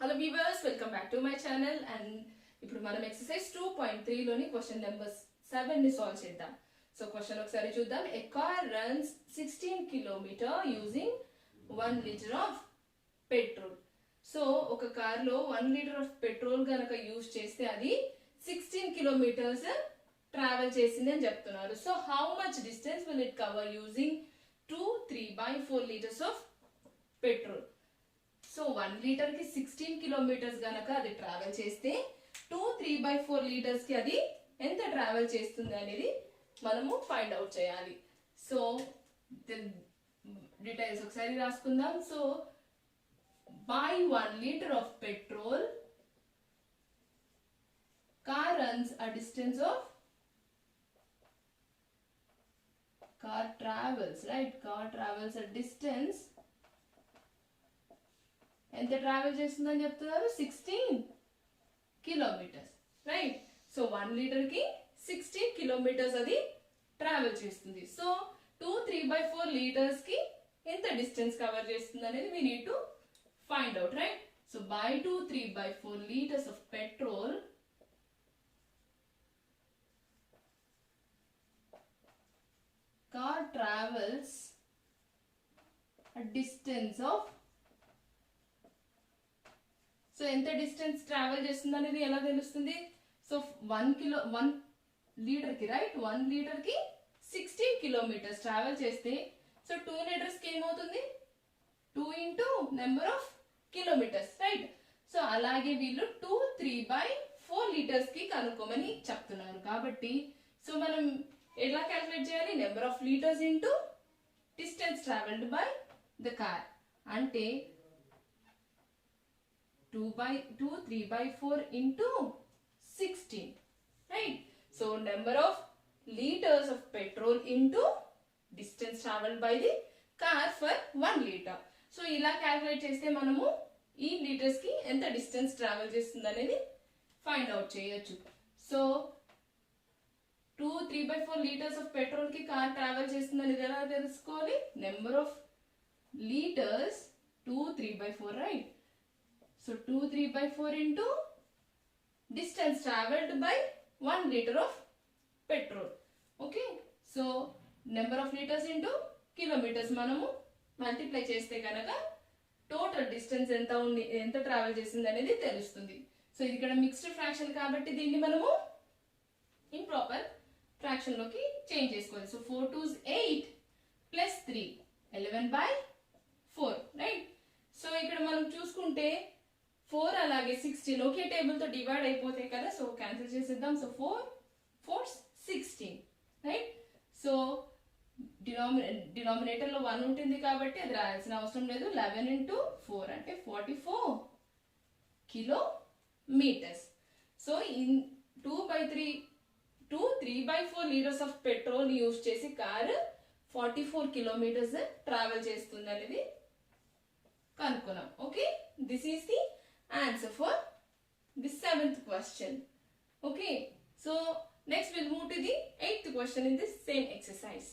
Hello viewers, welcome back to my channel and ఇప్పుడు మనం exercise 2.3 లోని question number 7 ని solve చేద్దాం. So question ఒకసారి చూద్దాం. A car runs 16 km using 1 liter of petrol. So ఒక కార్ లో 1 liter of petrol గనక యూజ్ చేస్తే అది 16 kilometers ట్రావెల్ చేసింది అని చెప్తున్నారు. So how much distance will it cover using 2 3/4 liters of petrol? So 1 litre కి 16 కిలోమీటర్స్ గనక అది ట్రావెల్ చేస్తే 2 3/4 లీటర్స్ కి అది ఎంత ట్రావెల్ చేస్తుంది అనేది మనము ఫైండ్ అవుట్ చేయాలి. సో డీటెయిల్స్ ఒకసారి రాసుకుందాం. So by 1 litre of petrol car runs a distance of car travels a distance ఎంత ట్రావెల్ చేస్తుందని చెప్తున్నారు 16 కిలోమీటర్స్ రైట్. సో 1 లీటర్ కి 16 కిలోమీటర్స్ అది ట్రావెల్ చేస్తుంది. సో 2 3/4 లీటర్స్ కి ఎంత డిస్టెన్స్ కవర్ చేస్తుంది అనేది we need to find out, right? So by 2 3/4 liters of petrol car travels a distance of so ఎంత డిస్టెన్స్ ట్రావెల్ చేస్తుంది అనేది ఎలా తెలుస్తుంది? సో 1 లీటర్ కి రైట్ 1 లీటర్ కి 16 కిలోమీటర్స్ ట్రావెల్ చేస్తే సో 2 లీటర్స్ కి ఏమవుతుంది 2 into number of kilometres right. So అలాగే వీళ్ళు 2 3/4 లీటర్స్ కి కనుక్కోమని చెప్తున్నారు కాబట్టి సో మనం ఎలా క్యాలిక్యులేట్ చేయాలి? Number of litres into distance travelled by the car అంటే 2 3/4 into 16 right. So number of liters of petrol into distance traveled by the car for 1 liter. So ఇలా క్యాలిక్యులేట్ చేస్తే మనము ఈ లీటర్స్ కి ఎంత డిస్టెన్స్ ట్రావెల్ చేస్తుంది అనేది ఫైండ్ అవుట్ చేయొచ్చు. సో 2 3/4 లీటర్స్ ఆఫ్ పెట్రోల్ కి కార్ ట్రావెల్ చేస్తుంది అనేది ఎలా తెలుసుకోవాలి? Number of litres 2 3/4 right. So 2 3/4 into distance traveled by 1 liter of petrol. Okay. So number of liters into kilometers మనము మల్టిప్లై చేస్తే కనుక టోటల్ డిస్టెన్స్ ఎంత ట్రావెల్ చేసింది అనేది తెలుస్తుంది. సో ఇది ఇక్కడ మిక్స్డ్ ఫ్రాక్షన్ కాబట్టి దీన్ని మనము ఇంప్రాపర్ ఫ్రాక్షన్ లోకి చేంజ్ చేసుకోవాలి. So 4 2s 8 plus 3 11/4 right. So ఇక్కడ మనం చూసుకుంటే 4 అలాగే 16 ఒకే టేబుల్ తో డివైడ్ అయిపోతాయి కదా. సో క్యాన్సిల్ చేసేద్దాం. So 4 4 16 right. సో డినామినేటర్ లో 1 ఉంటుంది కాబట్టి అది రాయాల్సిన అవసరం లేదు. 11 into 4 అంటే 44 kilometres. So in 2 3/4 litres of petrol use చేసి కార్ 44 కిలోమీటర్స్ ట్రావెల్ చేస్తుంది అనేది కనుక్కున్నాం. Okay, this is the answer for the 7th question. Okay, so next we'll move to the 8th question in this same exercise.